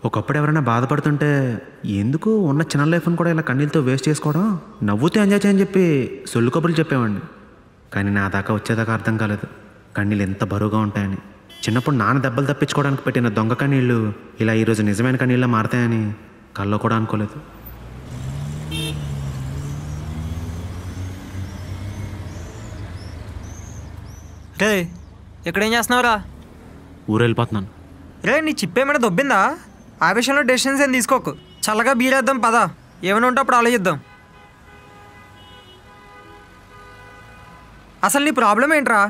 ఒకప్పుడు ఎవరైనా బాధపడుతుంటే ఎందుకు ఉన్న చిన్న లైఫ్ని కూడా ఇలా కన్నీళ్ళతో వేస్ట్ చేసుకోవడం, నవ్వుతూ ఎంజాయ్ చేయని చెప్పి సొల్లు కబుర్లు చెప్పేవాడిని. కానీ నా దాకా వచ్చేదాకా అర్థం కాలేదు కన్నీళ్ళు ఎంత బరువుగా ఉంటాయని. చిన్నప్పుడు నాన్న దెబ్బలు తప్పించుకోవడానికి పెట్టిన దొంగ కన్నీళ్ళు ఇలా ఈరోజు నిజమైన కన్నీళ్ళ మారతాయని కల్లో కూడా అనుకోలేదు. రే ఎక్కడేం చేస్తున్నావురా? ఊరు వెళ్ళిపోతున్నాను. రే నీ చిప్పేమైనా దొబ్బిందా? ఆ విషయంలో డెసిషన్స్ ఏం తీసుకోకు. చల్లగా బీరేద్దాం పదా, ఏమైనా ఉంటే అప్పుడు ఆలోచిద్దాం. అసలు నీ ప్రాబ్లం ఏంట్రా?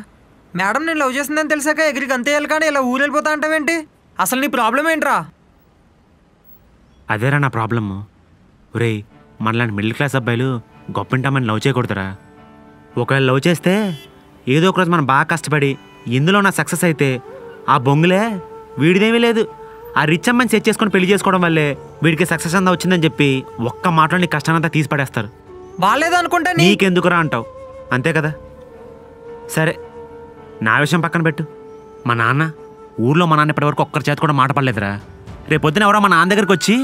మేడం నేను లవ్ చేసిందని తెలిసాక ఎగిరికి అంతేయాలి కానీ ఇలా ఊరు వెళ్ళిపోతా అంటావేంటి? అసలు నీ ప్రాబ్లం ఏంట్రా? అదేరా నా ప్రాబ్లము. ఒరే మనలాంటి మిడిల్ క్లాస్ అబ్బాయిలు గొప్పింటామని లవ్ చేయకూడదురా. ఒకవేళ లవ్ చేస్తే ఏదో ఒకరోజు మనం బాగా కష్టపడి ఇందులో నా సక్సెస్ అయితే ఆ బొంగులే వీడిదేమీ లేదు, ఆ రిచ్ అమ్మని సెట్ చేసుకొని పెళ్లి చేసుకోవడం వల్లే వీడికి సక్సెస్ అంతా వచ్చిందని చెప్పి ఒక్క మాటలో నీ కష్టానంతా తీసి పడేస్తారు. బాగాలేదనుకుంటా నీకెందుకురా అంటావు, అంతే కదా. సరే నా విషయం పక్కన పెట్టు. మా నాన్న ఊర్లో మా నాన్న ఇప్పటివరకు ఒక్కరి చేతి కూడా మాట పడలేదురా. రేపొద్దున ఎవరో మా నాన్న దగ్గరికి వచ్చి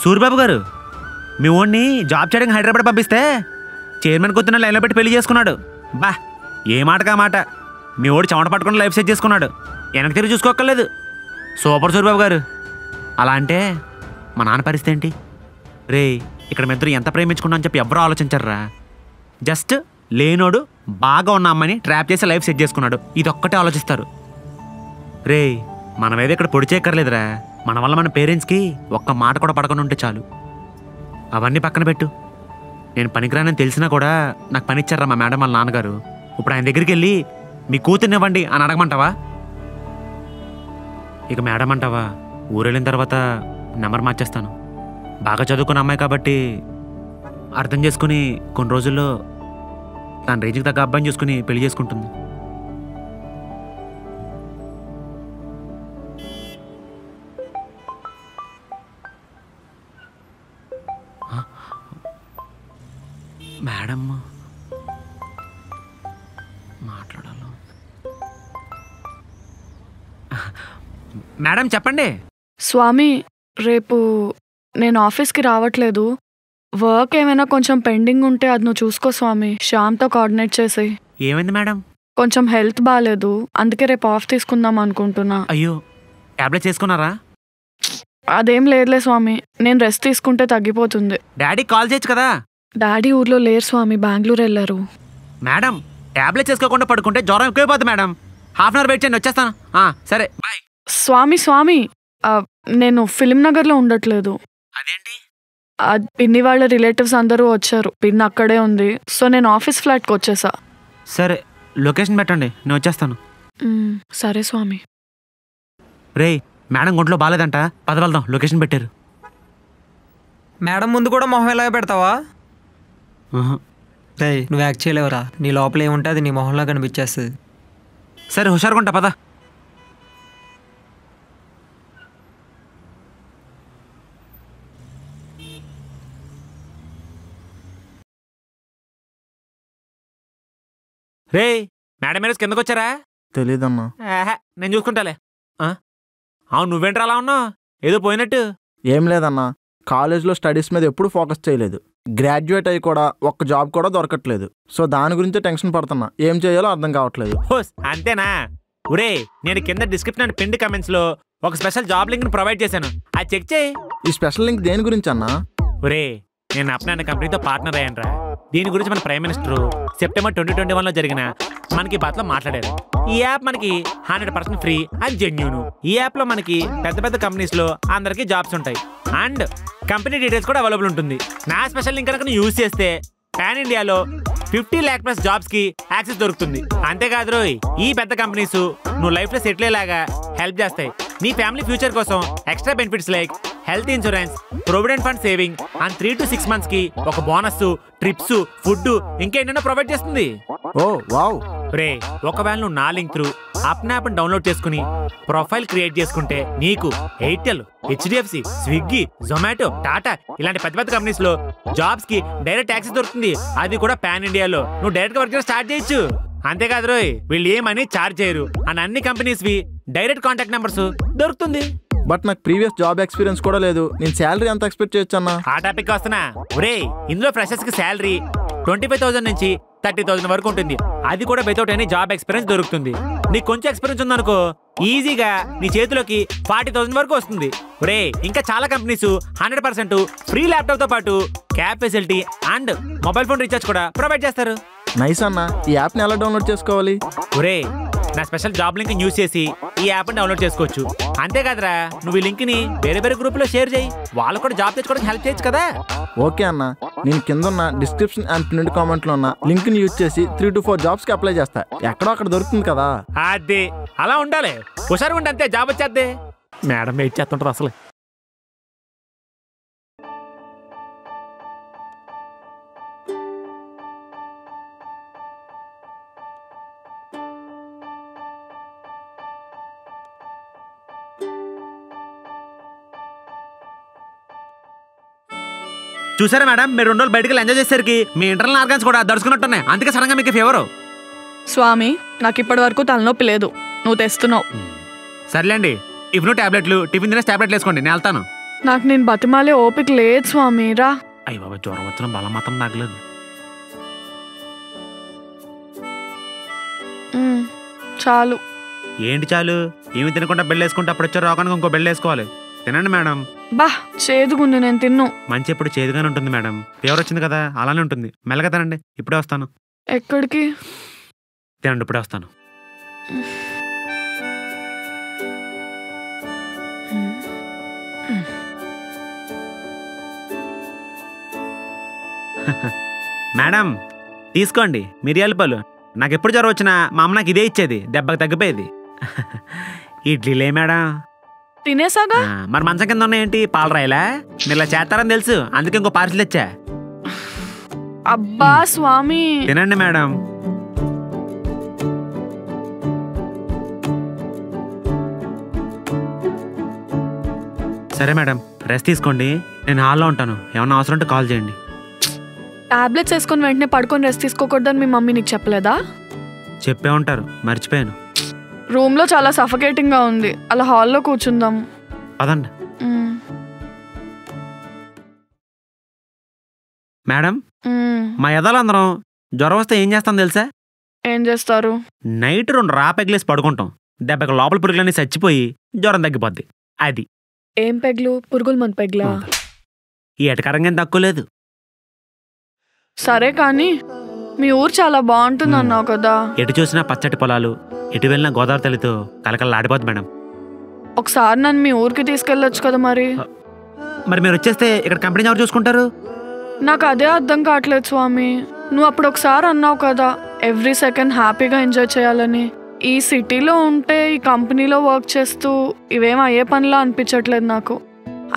సూరిబాబు గారు మీ ఓడిని జాబ్ చేయడానికి హైదరాబాద్ పంపిస్తే చైర్మన్ కొద్దిన లైన్లో పెట్టి పెళ్లి చేసుకున్నాడు. బా ఏ మాటకా మాట, మీ ఓడి చెమట పట్టుకుని లైఫ్ సెట్ చేసుకున్నాడు, వెనక్కి తిరిగి చూసుకోక్కర్లేదు. సూపర్ సూరిబాబు గారు. అలా అంటే మా నాన్న పరిస్థితి ఏంటి? రే ఇక్కడ మీ ఇద్దరు ఎంత ప్రేమించుకున్నా అని చెప్పి ఎవరో ఆలోచించర్రా. జస్ట్ లేనోడు బాగా ఉన్న అమ్మాయిని ట్రాప్ చేసి లైఫ్ సెట్ చేసుకున్నాడు, ఇది ఒక్కటే ఆలోచిస్తారు. రే మనమేదో ఇక్కడ పొడి చేయక్కర్లేదురా, మన వల్ల మన పేరెంట్స్కి ఒక్క మాట కూడా పడకుండా ఉంటే చాలు. అవన్నీ పక్కన పెట్టు. నేను పనికిరానని తెలిసినా కూడా నాకు పని ఇచ్చారా మా మేడం వాళ్ళ నాన్నగారు. ఇప్పుడు ఆయన దగ్గరికి వెళ్ళి మీ కూతుర్నివ్వండి అని అడగమంటావా? ఇక మేడం అంటావా? ఊరెళ్ళిన తర్వాత నెంబర్ మార్చేస్తాను. బాగా చదువుకున్న అమ్మాయి కాబట్టి అర్థం చేసుకుని కొన్ని రోజుల్లో తన రేంజ్కి తగ్గ అబ్బాయిని చూసుకుని పెళ్లి చేసుకుంటుంది. మేడం మాట్లాడాలి. మేడం చెప్పండి. స్వామి రేపు నేను ఆఫీస్కి రావట్లేదు. వర్క్ ఏమైనా కొంచెం పెండింగ్ ఉంటే అది నువ్వు చూసుకో స్వామి. శ్యామ్తో కోఆర్డినేట్ చేసి. ఏమైంది మేడం? కొంచెం హెల్త్ బాగాలేదు, అందుకే రేపు ఆఫ్ తీసుకుందాం అనుకుంటున్నా. అయ్యో టాబ్లెట్ చేసుకున్నారా? అదేం లేదులే స్వామి, నేను రెస్ట్ తీసుకుంటే తగ్గిపోతుంది. డాడీ కాల్ చేయొచ్చు కదా. డాడీ ఊర్లో లేరు స్వామి, బెంగళూరు వెళ్ళారు. మేడం టాబ్లెట్ చేసుకోకుండా పడుకుంటే జ్వరం ఎక్కువైపోతుంది madam. Half an hour wait చేయండి, వచ్చేస్తాను. సరే బాయ్. స్వామి నేను ఫిలిం నగర్లో ఉండట్లేదు. అదేంటి? పిన్ని వాళ్ళ రిలేటివ్స్ అందరూ వచ్చారు, పిన్ని అక్కడే ఉంది. సో నేను ఆఫీస్ ఫ్లాట్కి వచ్చేసా. సరే లొకేషన్ పెట్టండి, నేను వచ్చేస్తాను. సరే స్వామి. రే మేడం ఒంట్లో బాగాలేదంట, పద వెళ్దాం, లొకేషన్ పెట్టారు. మేడం ముందు కూడా మొహం ఎలా పెడతావా? నువ్వు యాక్ట్ చేయలేవురా, నీ లోపల ఏముంటే అది నీ మొహంలో కనిపించేస్తుంది. సరే హుషారుకుంటా పద. రే మేడం మీరు కిందకు వచ్చారా? తెలీదన్నా. నేను చూసుకుంటాలే. అవును నువ్వేంట్రా అలా ఉన్నావు, ఏదో పోయినట్టు? ఏం లేదన్నా, కాలేజ్లో స్టడీస్ మీద ఎప్పుడు ఫోకస్ చేయలేదు. గ్రాడ్యుయేట్ అయ్యి కూడా ఒక్క జాబ్ కూడా దొరకట్లేదు. సో దాని గురించి టెన్షన్ పడుతున్నా, ఏం చేయాలో అర్థం కావట్లేదు. హోస్ అంతేనా? ఒరే నేను కింద డిస్క్రిప్షన్ అండ్ పిన్ కమెంట్స్ లో ఒక స్పెషల్ జాబ్ లింక్ ప్రొవైడ్ చేశాను, అది చెక్ చేయి. ఈ స్పెషల్ లింక్ దేని గురించి అన్నా? ఒరే నేను అప్నా కంపెనీతో పార్ట్నర్ అయ్యానరా. దీని గురించి మన ప్రైమ్ మినిస్టర్ సెప్టెంబర్ 2021లో జరిగిన మనకి బాత్లో మాట్లాడారు. ఈ యాప్ మనకి 100% ఫ్రీ అండ్ జెన్యూన్. ఈ యాప్ లో మనకి పెద్ద పెద్ద కంపెనీస్ లో అందరికి జాబ్స్ ఉంటాయి అండ్ కంపెనీ డీటెయిల్స్ కూడా అవైలబుల్ ఉంటుంది. నా స్పెషల్ లింక్ కనుక యూజ్ చేస్తే పాన్ ఇండియాలో 50 lakh plus జాబ్స్ కి యాక్సెస్ దొరుకుతుంది. అంతేకాదు రోయ్, ఈ పెద్ద కంపెనీస్ నువ్వు లైఫ్ లో సెటిల్ అయ్యేలాగా హెల్ప్ చేస్తాయి. నీ ఫ్యామిలీ ఫ్యూచర్ కోసం extra benefits like health insurance, provident fund saving and 3 to 6 months కి ఒక బోనస్, ట్రిప్స్, ఫుడ్ ఇంకేంటో ప్రొవైడ్ చేస్తుంది. ఓ వావ్. రే ఒకవేళ నువ్వు నా link through Apna app download చేసుకుని ప్రొఫైల్ క్రియేట్ చేసుకుంటే నీకు Airtel, HDFC, Swiggy, Zomato, Tata ఇలాంటి పెద్ద పెద్ద కంపెనీస్ లో జాబ్స్ కి డైరెక్ట్ యాక్సెస్ దొరుకుతుంది. అది కూడా పాన్ ఇండియాలో. నువ్వు డైరెక్ట్ గా వర్క్ స్టార్ట్ చేయొచ్చు. అంతేకాదు రోయ్, వీళ్ళు ఏమని చార్జ్ చేయరు అండ్ అన్ని కంపెనీస్ వి డైరెక్ట్ కాంటాక్ట్ నెంబర్స్ దొరుకుతుంది. బట్ నాకు ప్రీవియస్ జాబ్ ఎక్స్పీరియన్స్ కూడా లేదు. నేను శాలరీ ఎంత ఎక్స్పెక్ట్ చేయొచ్చు అన్న? ఆ టాపిక్ వస్తున్నా. ఒరే, ఇందులో ఫ్రెషర్స్ కి శాలరీ 25,000 నుంచి 30,000 వరకు ఉంటుంది. అది కూడా వితౌట్ ఎనీ జాబ్ ఎక్స్పీరియన్స్ దొరుకుతుంది. నీకు కొంచెం ఎక్స్పీరియన్స్ ఉందనుకో, ఈజీగా నీ చేతిలోకి 40,000 వరకు వస్తుంది. ఒరే, ఇంకా చాలా కంపెనీస్ 100% ఫ్రీ ల్యాప్టాప్ తో పాటు cab facility and mobile phone recharge కూడా ప్రొవైడ్ చేస్తారు. నైస్ అన్న. ఈ యాప్ని ఎలా డౌన్లోడ్ చేసుకోవాలి? ఒరే, నా స్పెషల్ జాబ్ లింక్ యూజ్ చేసి ఈ యాప్ డౌన్లోడ్ చేసుకోవచ్చు. అంతేకాదరా, నువ్వు ఈ లింక్ ని వేరే వేరే గ్రూప్ లో షేర్ చేయి. వాళ్ళు కూడా జాబ్ తెచ్చుకోవడానికి హెల్ప్ చేయొచ్చు కదా. ఓకే అన్న, నేను కింద ఉన్న డిస్క్రిప్షన్ అండ్ పిన్ కామెంట్ లో ఉన్న లింక్ ని యూజ్ చేసి 3 to 4 జాబ్స్ కి అప్లై చేస్తా. ఎక్కడో అక్కడ దొరుకుతుంది కదా. అదే అలా ఉండాలి. హుషారుగా ఉంటే అంతే, జాబ్ వచ్చేద్ది. మేడం వెయిట్ చేస్తుంటారు అసలు. చూసారా మేడం, మీరు 2 రోజులు బయటకు ఎంజాయ్ చేసేసరికి మీ ఇంటర్నల్ ఆర్గన్స్ కూడా దడుచుకున్నట్టున్నాయి. అందుకే సడన్ గా మీకు ఫీవర్. స్వామి, నాకు ఇప్పటి వరకు తలనొప్పి లేదు, నువ్వు తెస్తున్నావు. సర్లేండి, టిఫిన్ టాబ్లెట్లు, టిఫిన్ తినేసి టాబ్లెట్లు వేసుకోండి, నేను వెళ్తాను. నాకు నేను బతిమాలే ఓపిక లేదు స్వామి, రా. అయ్య బాబా, జ్వరం వచ్చిన బలం మాత్రం తగ్గలేదు. చాలు. ఏంటి చాలు? ఏమి తినకుండా బెల్ వేసుకుంటే అప్పుడు వచ్చే రోగానికి ఇంకో బెల్ వేసుకోవాలి. తినండి మేడం. బా, చేదుగుంది, నేను తిన్ను. మంచి ఎప్పుడు చేదుగానే ఉంటుంది మేడం. ఫీవర్ వచ్చింది కదా, అలానే ఉంటుంది. మెల్లగా తినండి, ఇప్పుడే వస్తాను. ఎక్కడికి? తినండి, ఇప్పుడే వస్తాను. మేడం తీసుకోండి మిరియాల పాలు. నాకు ఎప్పుడు జ్వరం వచ్చినా మా అమ్మ నాకు ఇదే ఇచ్చేది, దెబ్బకి తగ్గిపోయేది. ఇడ్లీలే మేడం. తినేసాగా. మరి మంచం కింద ఉన్నాయేంటి, పాలరాయలా? మీరు ఇలా చేస్తారని తెలుసు, అందుకే ఇంకో పార్సిల్ తెచ్చా. అబ్బా స్వామి, తినండి మేడం. సరే మేడం, రెస్ట్ తీసుకోండి. నేను హాల్లో ఉంటాను, ఏమన్నా అవసరం ఉంటే కాల్ చేయండి. టాబ్లెట్స్ వేసుకొని వెంటనే పడుకొని రెస్ట్ తీసుకోకూడదని మీ మమ్మీ నీకు చెప్పలేదా? చెప్పే ఉంటారు, మర్చిపోయాను. రూమ్లో చాలా సఫకేటింగ్ గా ఉంది, అలా హాల్లో కూర్చుందాం. పదండి. మేడం, మా ఎదలందరం జ్వరం వస్తే ఏం చేస్తాం తెలుసా? ఏం చేస్తారు? నైట్ 2 రాపెగ్లేసి పడుకుంటాం. దెబ్బకి లోపల పురుగులన్నీ చచ్చిపోయి జ్వరం తగ్గిపోద్ది. అది ఏం పెగ్లు? పురుగుల మందు పెగ్లా? ఈ ఎటకరంగా తక్కువ లేదు. సరే కానీ మీ ఊరు చాలా బాగుంటుంది అన్నావు కదా. ఎటు చూసినా పచ్చటి పొలాలు, ఎటు వెళ్ళినా గోదావరి తల్లితో కలకలలాడిపోద్ది మేడం. ఒకసారి నన్ను మీ ఊరికి తీసుకెళ్ళొచ్చు కదా. మరి మీరు వచ్చేస్తే ఇక్కడ కంపెనీ ఎవరు చూసుకుంటారు? నాకు అదే అర్థం కావట్లేదు స్వామి. నువ్వు అప్పుడు ఒకసారి అన్నావు కదా, ఎవ్రీ సెకండ్ హ్యాపీగా ఎంజాయ్ చేయాలని. ఈ సిటీలో ఉంటే, ఈ కంపెనీలో వర్క్ చేస్తూ ఇవేం అయ్యే పనిలా అనిపించట్లేదు నాకు.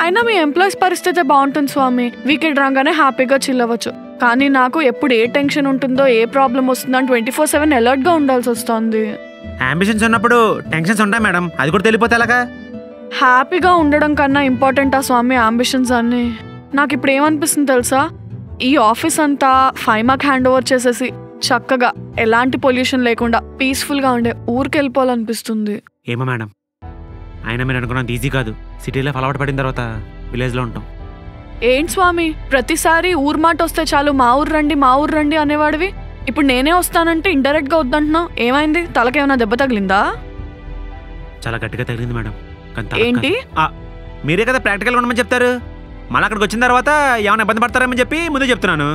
అయినా మీ ఎంప్లాయీస్ పరిస్థితి బాగుంటుంది స్వామి, వీకెండ్ రాగానే హ్యాపీగా చిల్ అవ్వచ్చు. కానీ నాకు ఎప్పుడు ఏ టెన్షన్ ఉంటుందో, ఏ ప్రాబ్లం వస్తుందో అని 24/7 అలర్ట్గా ఉండాల్సి వస్తుంది. అంబిషన్స్ ఉన్నప్పుడు టెన్షన్స్ ఉంటాయి మేడం, అది కూడా తెలియపోతే ఎలాగా? హ్యాపీగా ఉండడం కన్నా ఇంపార్టెంటా స్వామి అంబిషన్స్ అన్ని? నాకు ఇప్పుడు ఏమనిపిస్తుంది తెలుసా, ఈ ఆఫీస్ అంతా 5 mark హ్యాండ్ ఓవర్ చేసేసి చక్కగా ఎలాంటి పొల్యూషన్ లేకుండా పీస్ఫుల్గా ఉండే ఊరికి వెళ్ళిపోవాలనిపిస్తుంది. ఏమో మేడం, అయినా మీరు అనుకున్నది ఈజీ కాదు. సిటీలో అలవాటు పడిన తర్వాత విలేజ్లో ఉంటాం. ఏంటి స్వామి, ప్రతిసారి ఊరు మాట వస్తే చాలు మా ఊరు రండి మా ఊరు రండి అనేవాడివి. ఇప్పుడు నేనే వస్తానంటే ఇండైరెక్ట్గా వద్దంటున్నావు. ఏమైంది, తలకేమైనా దెబ్బ తగిలిందా? చాలా గట్టిగా తగిలింది మేడం. ఏంటి? మీరే కదా ప్రాక్టికల్గా ఉండమని చెప్తారు. మళ్ళీ అక్కడికి వచ్చిన తర్వాత ఏమైనా ఇబ్బంది పడతారని చెప్పి ముందే చెప్తున్నాను.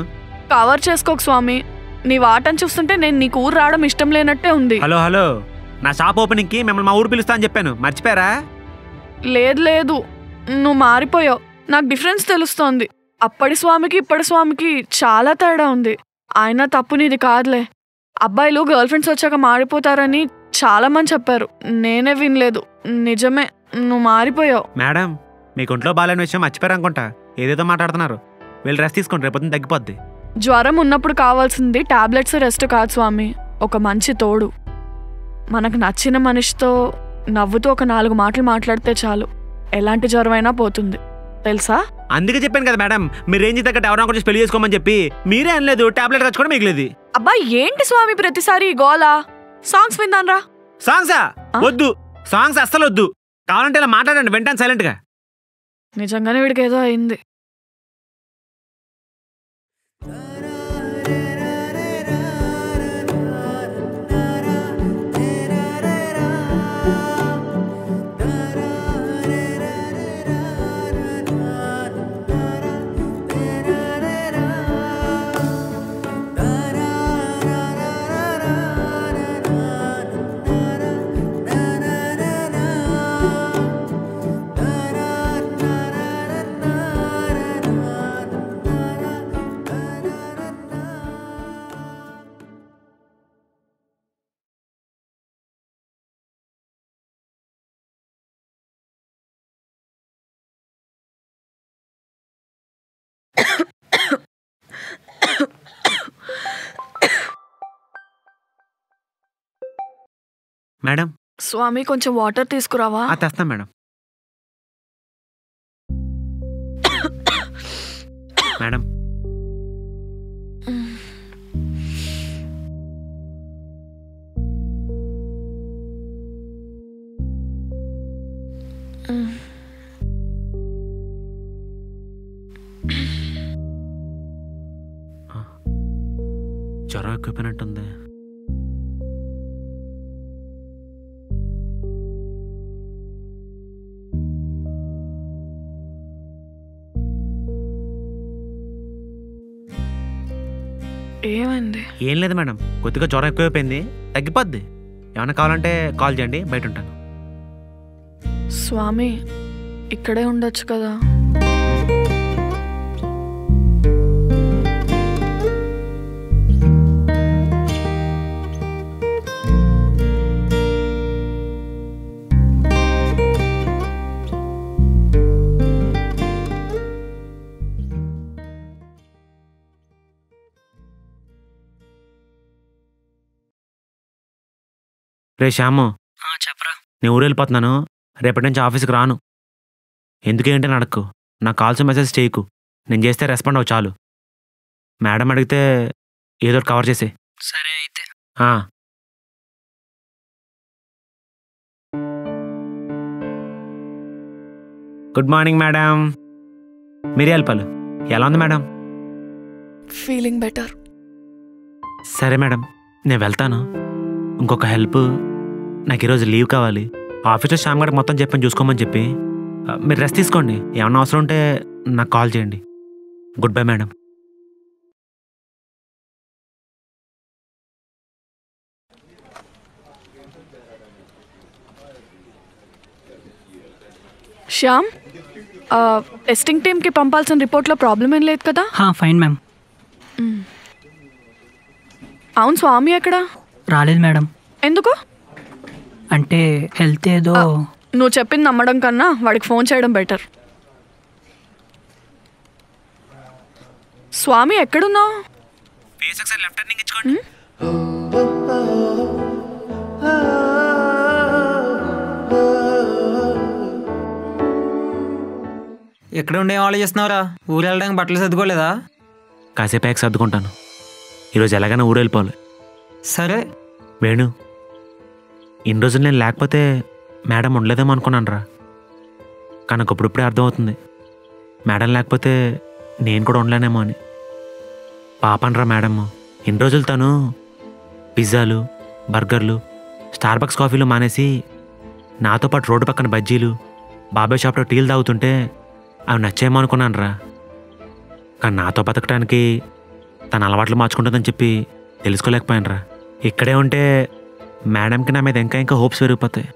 కవర్ చేసుకోకు స్వామి, నీ వాటని చూస్తుంటే నేను నీకు ఊరు రావడం ఇష్టం లేనట్టే ఉంది. హలో, నా షాప్ ఓపెనింగ్కి మిమ్మల్ని మా ఊరు పిలుస్తా అని చెప్పాను, మర్చిపోయారా? లేదు, నువ్వు మారిపోయావు. నాకు డిఫరెన్స్ తెలుస్తోంది. అప్పటి స్వామికి ఇప్పటి స్వామికి చాలా తేడా ఉంది. అయినా తప్పు నీది కాదులే. అబ్బాయిలు గర్ల్ ఫ్రెండ్స్ వచ్చాక మారిపోతారని చాలా మంది చెప్పారు, నేనే వినలేదు. నిజమే, నువ్వు మారిపోయావు. మేడం, మీకు ఒంట్లో బాగాలేని విషయం మర్చిపోయారు అనుకుంటా. ఏదేదో మాట్లాడుతున్నారు. వీళ్ళు రెస్ట్ తీసుకోండి, రేపు తగ్గిపోద్ది. జ్వరం ఉన్నప్పుడు కావాల్సింది టాబ్లెట్స్, రెస్ట్ కాదు స్వామి, ఒక మంచి తోడు. మనకు నచ్చిన మనిషితో నవ్వుతూ ఒక 4 మాటలు మాట్లాడితే చాలు, ఎలాంటి జ్వరమైనా పోతుంది తెలుసా? అందుకే చెప్పాను కదా మేడం, మీరు రేంజ్ తగ్గట్టు ఎవరైనా కొంచెం పెళ్లి చేసుకోమని చెప్పి. మీరే అనలేదు, టాబ్లెట్ ఖర్చు కూడా మిగిలేదు. అబ్బా ఏంటి స్వామి ప్రతిసారి గోలా? సాంగ్స్ విందాన్రా. సాంగ్సా? వద్దు, సాంగ్స్ అస్సలు వద్దు. కావాలంటే ఇలా మాట్లాడండి, వింటాను సైలెంట్గా. నిజంగానే వీడికి ఏదో అయింది. మేడం, స్వామి కొంచెం వాటర్ తీసుకురావా? తెస్తాం మేడం. మేడం, జ్వరం ఎక్కువైపోయినట్టుంది. ఏమైంది? ఏం లేదు మేడం, కొద్దిగా జ్వరం ఎక్కువైపోయింది, తగ్గిపోద్ది. ఏమైనా కావాలంటే కాల్ చేయండి, బయట ఉంటాను. స్వామి ఇక్కడే ఉండొచ్చు కదా. రే శ్యాము, చెప్పరా. నేను ఊరు వెళ్ళిపోతున్నాను, రేపటి నుంచి ఆఫీస్కి రాను. ఎందుకేంటి అని అడక్కు, నా కాల్స్ మెసేజ్ చేయకు, నేను చేస్తే రెస్పాండ్ అవ్వు చాలు. మేడం అడిగితే ఏదో ఒకటి కవర్ చేసే. సరే అయితే. Good morning madam. మిరియాలపాలు ఎలా ఉంది మేడం? Feeling better. సరే మేడం, నేను వెళ్తాను. ఇంకొక హెల్ప్, నాకు ఈరోజు లీవ్ కావాలి. ఆఫీస్లో శ్యామ్ గారికి మొత్తం చెప్పని చూసుకోమని చెప్పి. మీరు రెస్ట్ తీసుకోండి, ఏమన్నా అవసరం ఉంటే నాకు కాల్ చేయండి. Good bye madam. Shyam, testing టీమ్కి పంపాల్సిన రిపోర్ట్లో ప్రాబ్లం ఏం లేదు కదా? Fine ma'am. అవును, స్వామి ఎక్కడా? రాలేదు మేడం. ఎందుకు? అంటే హెల్త్ ఏదో. నువ్వు చెప్పింది నమ్మడం కన్నా వాడికి ఫోన్ చేయడం బెటర్. స్వామి ఎక్కడున్నావు? ఎక్కడ ఉండే ఆలోచిస్తున్నావురా? ఊరు వెళ్ళడానికి బట్టలు సర్దుకోలేదా? కాసేపు యాక్స్ సర్దుకుంటాను, ఈరోజు ఎలాగైనా ఊరు వెళ్ళిపోవాలి. సరే వేణు, ఇన్ని రోజులు నేను లేకపోతే మేడం ఉండలేదేమో అనుకున్నాను రా. కానీ నాకు ఇప్పుడిప్పుడే అర్థమవుతుంది, మేడం లేకపోతే నేను కూడా ఉండలేనేమో అని. పాపనరా మేడమ్, ఇన్ని రోజులు తను పిజ్జాలు, బర్గర్లు, స్టార్బక్స్ కాఫీలు మానేసి నాతో పాటు రోడ్డు పక్కన బజ్జీలు, బాబాయ్ షాప్లో టీలు తాగుతుంటే అవి నచ్చేమో అనుకున్నాను రా. కానీ నాతో బతకడానికి తన అలవాట్లు మార్చుకుంటుందని చెప్పి తెలుసుకోలేకపోయాను రా. ఇక్కడే ఉంటే మేడంకి నా మీద ఇంకా ఇంకా హోప్స్ పెరిగిపోతాయి.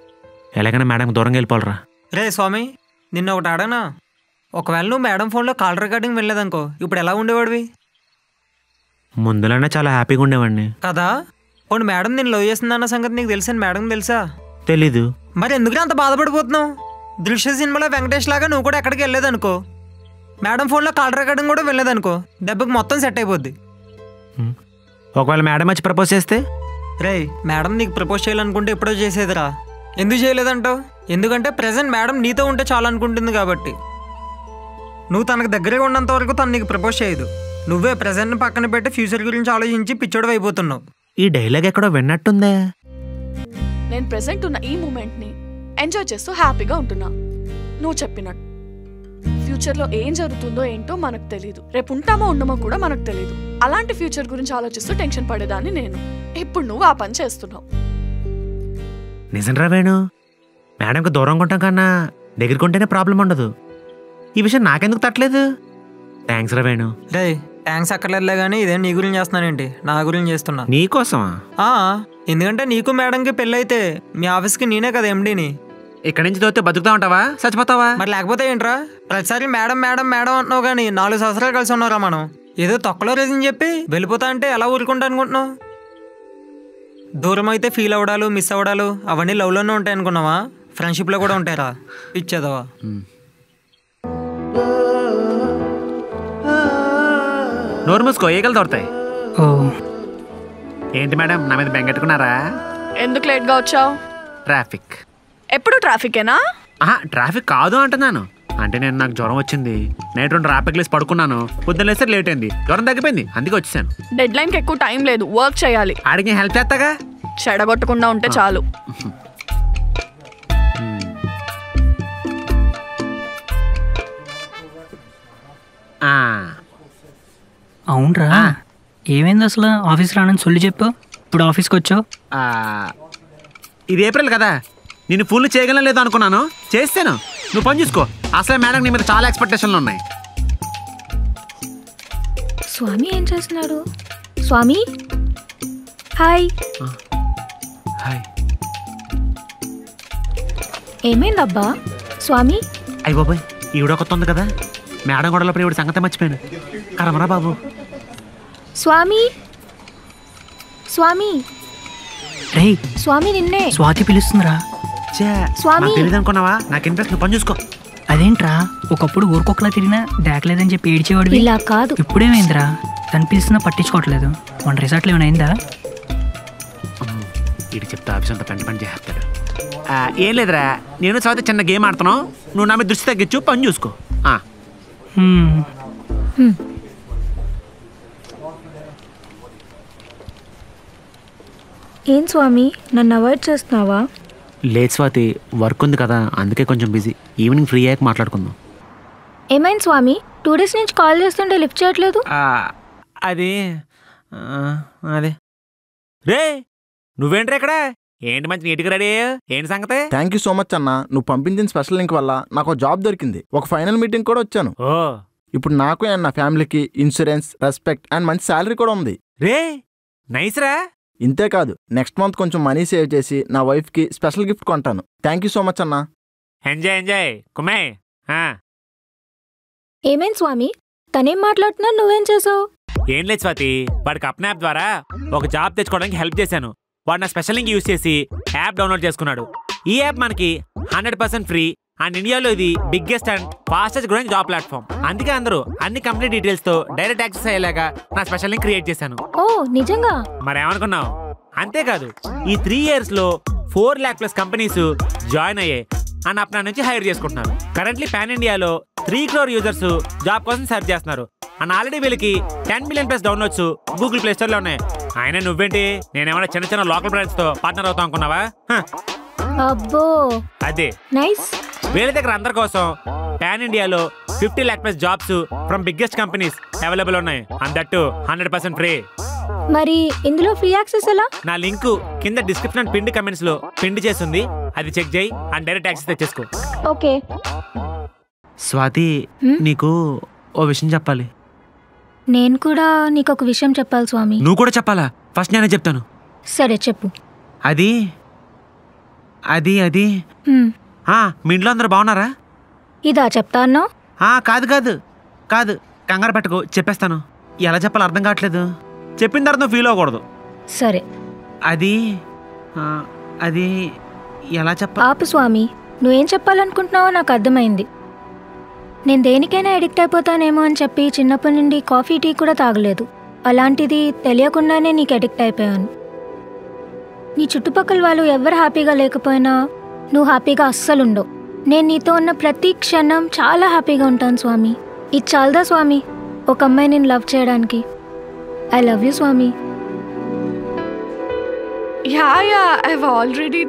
ఎలాగైనా మేడంకి దూరంగా వెళ్ళిపోవాలరా. రే స్వామి, నిన్న ఒకటి అడగనా? ఒకవేళ నువ్వు మేడం ఫోన్లో కాల్ రికార్డింగ్ వెళ్ళలేదనుకో, ఇప్పుడు ఎలా ఉండేవాడివి? ముందులోనే చాలా హ్యాపీగా ఉండేవాడిని కదా. పోనీ మేడం నేను లవ్ చేస్తుందన్న సంగతి నీకు తెలుసని మేడం తెలుసా? తెలీదు. మరి ఎందుకు అంత బాధపడిపోతున్నావు? దృశ్య సినిమాలో వెంకటేష్ లాగా నువ్వు కూడా ఎక్కడికి వెళ్ళలేదనుకో, మేడం ఫోన్లో కాల్ రికార్డింగ్ కూడా వెళ్ళలేదనుకో, దెబ్బకి మొత్తం సెట్ అయిపోద్ది. ఒకవేళ మేడం వచ్చి ప్రపోజ్ చేస్తే? రే, మేడం నీకు ప్రపోజ్ చేయాలనుకుంటే ఎప్పుడో చేసేదిరా. ఎందుకు చేయలేదంటావు? ఎందుకంటే ప్రెసెంట్ మేడం నీతో ఉంటే చాలు అనుకుంటుంది కాబట్టి. నువ్వు తనకు దగ్గరగా ఉన్నంత వరకు తను నీకు ప్రపోజ్ చేయదు. నువ్వే ప్రెసెంట్ని పక్కన పెట్టి ఫ్యూచర్ గురించి ఆలోచించి పిచ్చోడు అయిపోతున్నావు. ఈ డైలాగ్ ఎక్కడో విన్నట్టుందే. నేను ప్రెసెంట్ ఉన్న ఈ మూమెంట్ని ఎంజాయ్ చేస్తూ హ్యాపీగా ఉంటున్నా. నువ్వు చెప్పినట్టు ఫ్యూచర్లో ఏం జరుగుతుందో ఏంటో మనకు తెలీదు. రేపు ఉంటామో ఉండమో కూడా మనకు తెలీదు. అలాంటి ఫ్యూచర్ గురించి ఆలోచిస్తూ టెన్షన్ పడేదాన్ని నేను. ఇప్పుడు నువ్వు ఆ పని చేస్తున్నావు. నిజంరా వేణు, మేడంకి దూరంగా ఉంటాం కన్నా దగ్గరికి ఉంటేనే ప్రాబ్లం ఉండదు. ఈ విషయం నాకెందుకు తట్టలేదు? థ్యాంక్స్ రా వేణు. డే థ్యాంక్స్ అక్కర్లేదులే కానీ ఇదేం నీ గురించి చేస్తున్నానేంటి? నా గురించి చేస్తున్నా. నీకోసమా? ఎందుకంటే నీకు మేడంకి పెళ్ళైతే మీ ఆఫీస్కి నేనే కదా ఎండీని. ఇక్కడి నుంచి దోతే బతుకుతా ఉంటావా, చచ్చిపోతావా? మరి లేకపోతే ఏంట్రా? ప్రతిసారి మేడం మేడం మేడం అంటున్నావు కానీ 4 సంవత్సరాలు కలిసి ఉన్నారా మనం? ఏదో తొక్కలో రీజన్ చెప్పి వెళ్ళిపోతా అంటే ఎలా ఊరుకుంటా అనుకుంటున్నావు? దూరం అయితే ఫీల్ అవ్వడాలు, మిస్ అవ్వడాలు అవన్నీ లవ్లోనే ఉంటాయి అనుకున్నావా? ఫ్రెండ్షిప్లో కూడా ఉంటాయిరా, ఇచ్చేదవా? నోరు మూసుకో, ఏగలు దొరుకుతాయి. ఓ ఏంటి మేడం నా మీద బెంగెట్టుకున్నారా? ఎందుకు లేట్గా వచ్చావు? ట్రాఫిక్. ఎప్పుడు ట్రాఫికేనా? ట్రాఫిక్ కాదు అంటున్నాను. అంటే నాకు జ్వరం వచ్చింది, నైట్ 2 ట్రాఫిక్ లేసి పడుకున్నాను, పొద్దున్న లేస్తే లేట్ అయింది, జ్వరం తగ్గిపోయింది, అందుకే వచ్చేసాను. డెడ్ లైన్కి ఎక్కువ టైం లేదు, వర్క్ చేయాలి. ఆడికి హెల్ప్ చేస్తాగా. చెడగొట్టకుండా ఉంటే చాలు. అవునరా, ఏమైంది అసలు? ఆఫీస్ రానని సొల్లి చెప్పు, ఇప్పుడు ఆఫీస్కి వచ్చావు. ఇది ఏప్రిల్ కదా, నేను ఫుల్ చేయగలం లేదు అనుకున్నాను, చేస్తాను. నువ్వు పని చూసుకో. అసలే మేడం నీ మీద చాలా ఎక్స్పెక్టేషన్లు ఉన్నాయి. స్వామి ఏం చేస్తున్నారు? స్వామి హాయ్. హాయ్. ఏమైందబ్బా స్వామి? అయ్యి బాబాయ్, ఈవిడ కొత్త ఉంది కదా, మేడం గొడవలప్పుడు ఈవిడ సంగతి మర్చిపోయాను. కరమరా బాబు. స్వామి స్వామి రే స్వామి నిన్నే. స్వాతి పిలుస్తుందిరా. స్వామి తెలియదు అనుకున్నావా? నాకు ఇంట్రెస్ట్, నువ్వు పని చూసుకో. అదేంట్రా, ఒకప్పుడు ఊరుకొక్కలా తిరిగినా దాకలేదని చెప్పి ఏడ్చేవాడు. ఇలా కాదు. ఇప్పుడేమైందిరా? తను పిలిచినా పట్టించుకోవట్లేదు. మన రిసార్ట్లో ఏమైనా అయిందా? ఇటు చెప్తే ఆఫీస్ అంతా పని చేస్తాడు. ఏం లేదురా, నేను చదివితే చిన్న గేమ్ ఆడుతున్నావు, నువ్వు నా మీద దృష్టి తగ్గించు, పని చూసుకో. ఏం స్వామి నన్ను అవాయిడ్ చేస్తున్నావా? లేదు స్వాతి, వర్క్ ఉంది కదా, అందుకే కొంచెం బిజీ. ఈవినింగ్ ఫ్రీ అయ్యాక మాట్లాడుకుందాం. ఏమైంది స్వామి? 2 days నుంచి కాల్ చేస్తుంటే లిఫ్ట్ చేయట్లేదు. అది అదే. రే నువ్వేంట్రా ఇక్కడ? ఏంటి మంచి నీట్గా రెడీ అయ్యా? ఏంటి సంగతి? థ్యాంక్ యూ సో మచ్ అన్న. నువ్వు పంపించిన స్పెషల్ లింక్ వల్ల నాకు జాబ్ దొరికింది. ఒక ఫైనల్ మీటింగ్ కూడా వచ్చాను. ఇప్పుడు నాకు అండ్ నా ఫ్యామిలీకి ఇన్సూరెన్స్, రెస్పెక్ట్ అండ్ మంచి శాలరీ కూడా ఉంది. రే నైస్ రా. ఇంతే కాదు, నెక్స్ట్ మంత్ కొంచెం మనీ సేవ్ చేసి నా వైఫ్కి స్పెషల్ గిఫ్ట్ కొంటాను. థ్యాంక్ యూ సో మచ్ అన్న. ఎంజాయ్ కుమే. ఏమైంది స్వామి? తనేం మాట్లాడుతున్నా, నువ్వేం చేసావు? ఏం లేదు స్వాతి, వాడికి అప్ యాప్ ద్వారా ఒక జాబ్ తెచ్చుకోవడానికి హెల్ప్ చేశాను. వాడు నా స్పెషల్ లింక్ యూజ్ చేసి యాప్ డౌన్లోడ్ చేసుకున్నాడు. ఈ యాప్ మనకి 100% ఫ్రీ అండ్ ఇండియాలో ఇది biggest and fastest growing job platform. అందుకే అందరూ అన్ని కంపెనీ డీటెయిల్స్ తో డైరెక్ట్ యాక్సెస్ అయ్యేలాగా నా స్పెషల్ లింక్ క్రియేట్ చేశాను. ఓ నిజంగా? మరేమనుకున్నావు? అంతేకాదు, ఈ 3 years లో 4 lakh+ కంపెనీస్ జాయిన్ అయ్యాయి అండ్ అప్నా నుంచి హైర్ చేసుకుంటున్నారు. కరెంట్లీ పాన్ ఇండియాలో 3 crore యూజర్స్ జాబ్ కోసం సర్చ్ చేస్తున్నారు అండ్ ఆల్రెడీ వీళ్ళకి 10 million+ downloads Google play store లో ఉన్నాయి. ఆయన నువ్వేంటి, నేనేమైనా చిన్న లోకల్ బ్రాండ్స్ తో పార్ట్నర్ అవుతాం అనుకున్నావా? అబ్బో అదే నైస్. వీళ్ళ దగ్గర అందరి కోసం పాన్ ఇండియాలో 50 lakh+ jobs from biggest companies available ఉన్నాయి అండ్ దట్ 100% ఫ్రీ. మరి ఇందులో ఫ్రీ యాక్సెస్ ఎలా? నా లింక్ కింద డిస్క్రిప్షన్ అండ్ పిన్ కమెంట్స్ లో పిన్ చేస్తుంది, అది చెక్ చేయి అండ్ డైరెక్ట్ యాక్సెస్ తెచ్చేసుకో. ఓకే. స్వాతి, నీకు ఓ విషయం చెప్పాలి. నేను కూడా నీకు ఒక విషయం చెప్పాలి స్వామి. నువ్వు కూడా చెప్పాలా? ఫస్ట్ నేనే చెప్తాను. సరే చెప్పు. అది అది అది మీ ఇంట్లో అందరూ బాగున్నారా? ఇదా చెప్తా అన్నావు? కాదు కాదు కాదు, కంగారు పెట్టుకో, చెప్పేస్తాను. ఎలా చెప్పాలో అర్థం కావట్లేదు. చెప్పిన తర్వాత నువ్వు ఫీల్ అవ్వకూడదు. సరే. అది అది ఎలా చెప్ప ఆపు స్వామి, నువ్వేం చెప్పాలనుకుంటున్నావో నాకు అర్థమైంది. నేను దేనికైనా ఎడిక్ట్ అయిపోతానేమో అని చెప్పి చిన్నప్పటి నుండి కాఫీ, టీ కూడా తాగలేదు. అలాంటిది తెలియకుండానే నీకు ఎడిక్ట్ అయిపోయాను. నీ చుట్టుపక్కల వాళ్ళు ఎవరు హ్యాపీగా లేకపోయినా నువ్వు హ్యాపీగా అస్సలు ఉండవు. నేను నీతో ఉన్న ప్రతి క్షణం చాలా హ్యాపీగా ఉంటాను స్వామి. ఇది చాలదా స్వామి ఒక అమ్మాయి నేను లవ్ చేయడానికి? ఐ లవ్ యూ స్వామి. Yeah, I've already